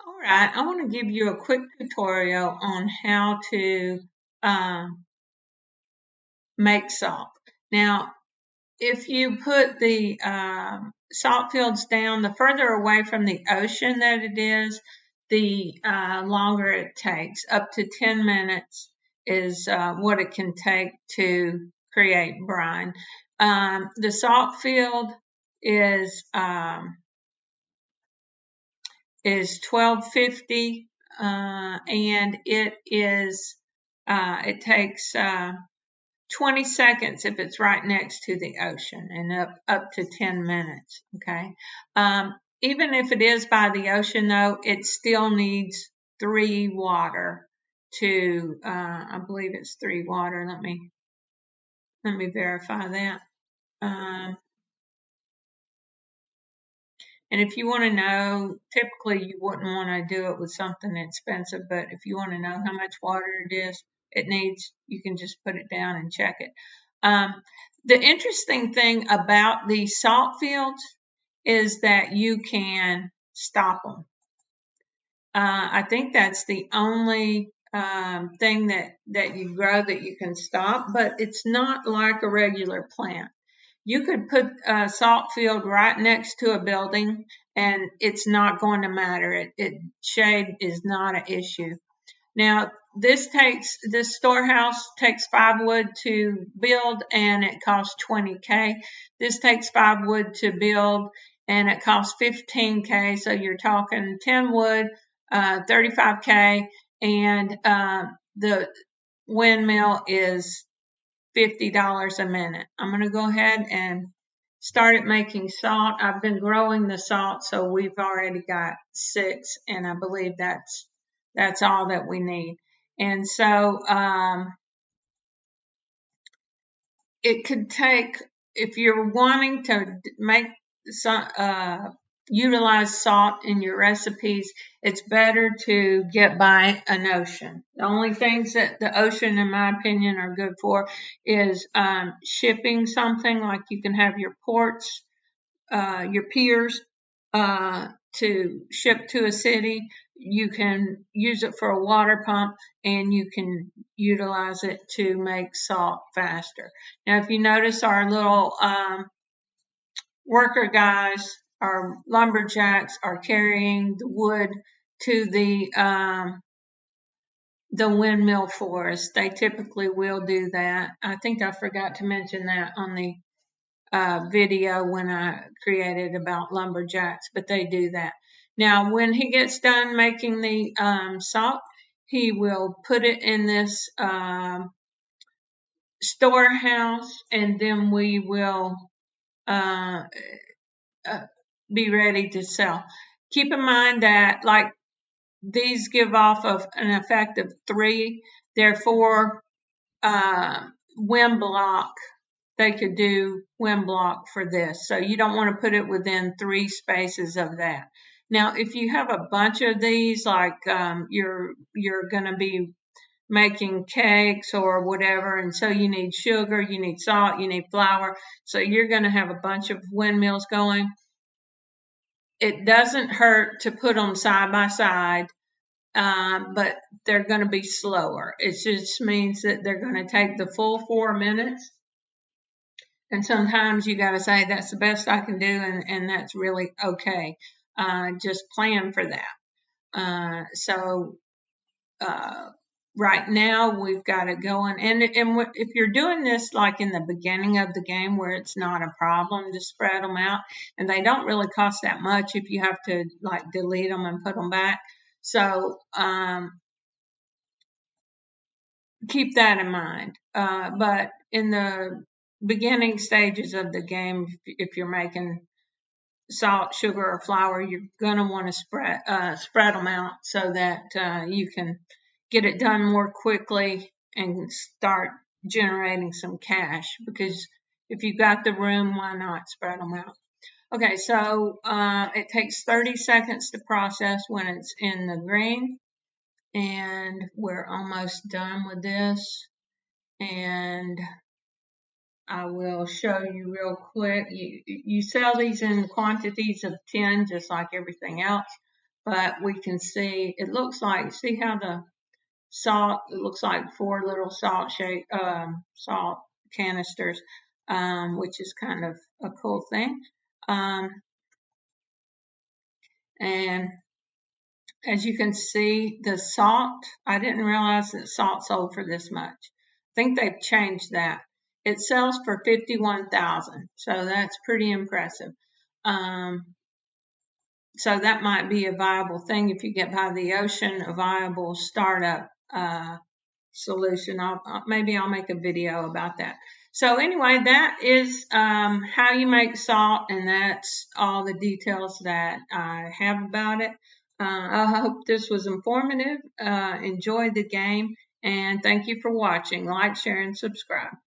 All right, I want to give you a quick tutorial on how to make salt. Now, if you put the salt fields down, the further away from the ocean that it is, the longer it takes. Up to 10 minutes is what it can take to create brine. The salt field is 1250, and it takes 20 seconds if it's right next to the ocean, and up to 10 minutes. Okay. Even if it is by the ocean, though, it still needs 3 water to, I believe it's 3 water. Let me verify that. Um, And if you want to know, typically you wouldn't want to do it with something expensive, but if you want to know how much water it needs, you can just put it down and check it. The interesting thing about these salt fields is that you can stop them. I think that's the only thing that you grow that you can stop, but it's not like a regular plant. You could put a salt field right next to a building and it's not going to matter. Shade is not an issue. Now, this storehouse takes 5 wood to build and it costs $20K. This takes 5 wood to build and it costs $15K. So you're talking 10 wood, $35K, and the windmill is $50 a minute. I'm going to go ahead and started making salt. I've been growing the salt, so we've already got 6, and I believe that's all that we need. And so it could take, if you're wanting to make some utilize salt in your recipes, it's better to get by an ocean. The only things that the ocean, in my opinion, are good for is shipping something, like you can have your ports, your piers to ship to a city. You can use it for a water pump, and you can utilize it to make salt faster. Now, if you notice, our little worker guys, our lumberjacks, are carrying the wood to the windmill for us. They typically will do that. I think I forgot to mention that on the video when I created about lumberjacks, but they do that. Now, when he gets done making the salt, he will put it in this storehouse, and then we will be ready to sell. Keep in mind that, like, these give off of an effect of 3, therefore wind block. They could do wind block for this. So you don't want to put it within 3 spaces of that. Now, if you have a bunch of these, like you're going to be making cakes or whatever, and so you need sugar, you need salt, you need flour, so you're going to have a bunch of windmills going. It doesn't hurt to put them side by side, but they're going to be slower. It just means that they're going to take the full 4 minutes. And sometimes you got to say, that's the best I can do, and that's really okay. Just plan for that. Right now we've got it going. And if you're doing this like in the beginning of the game where it's not a problem to spread them out, and they don't really cost that much if you have to like delete them and put them back. So keep that in mind. But in the beginning stages of the game, if you're making salt, sugar, or flour, you're going to want to spread them out so that you can get it done more quickly and start generating some cash, because if you've got the room, why not spread them out? Okay, so it takes 30 seconds to process when it's in the green, and we're almost done with this. And I will show you real quick. You sell these in quantities of 10, just like everything else. but we can see, it looks like, see how the salt, it looks like 4 little salt canisters, which is kind of a cool thing. And as you can see, the salt, I didn't realize that salt sold for this much. I think they've changed that. It sells for $51,000, so that's pretty impressive. So that might be a viable thing if you get by the ocean, a viable startup solution. Maybe I'll make a video about that. So anyway, that is how you make salt, and that's all the details that I have about it. I hope this was informative. Enjoy the game, and thank you for watching. Like, share, and subscribe.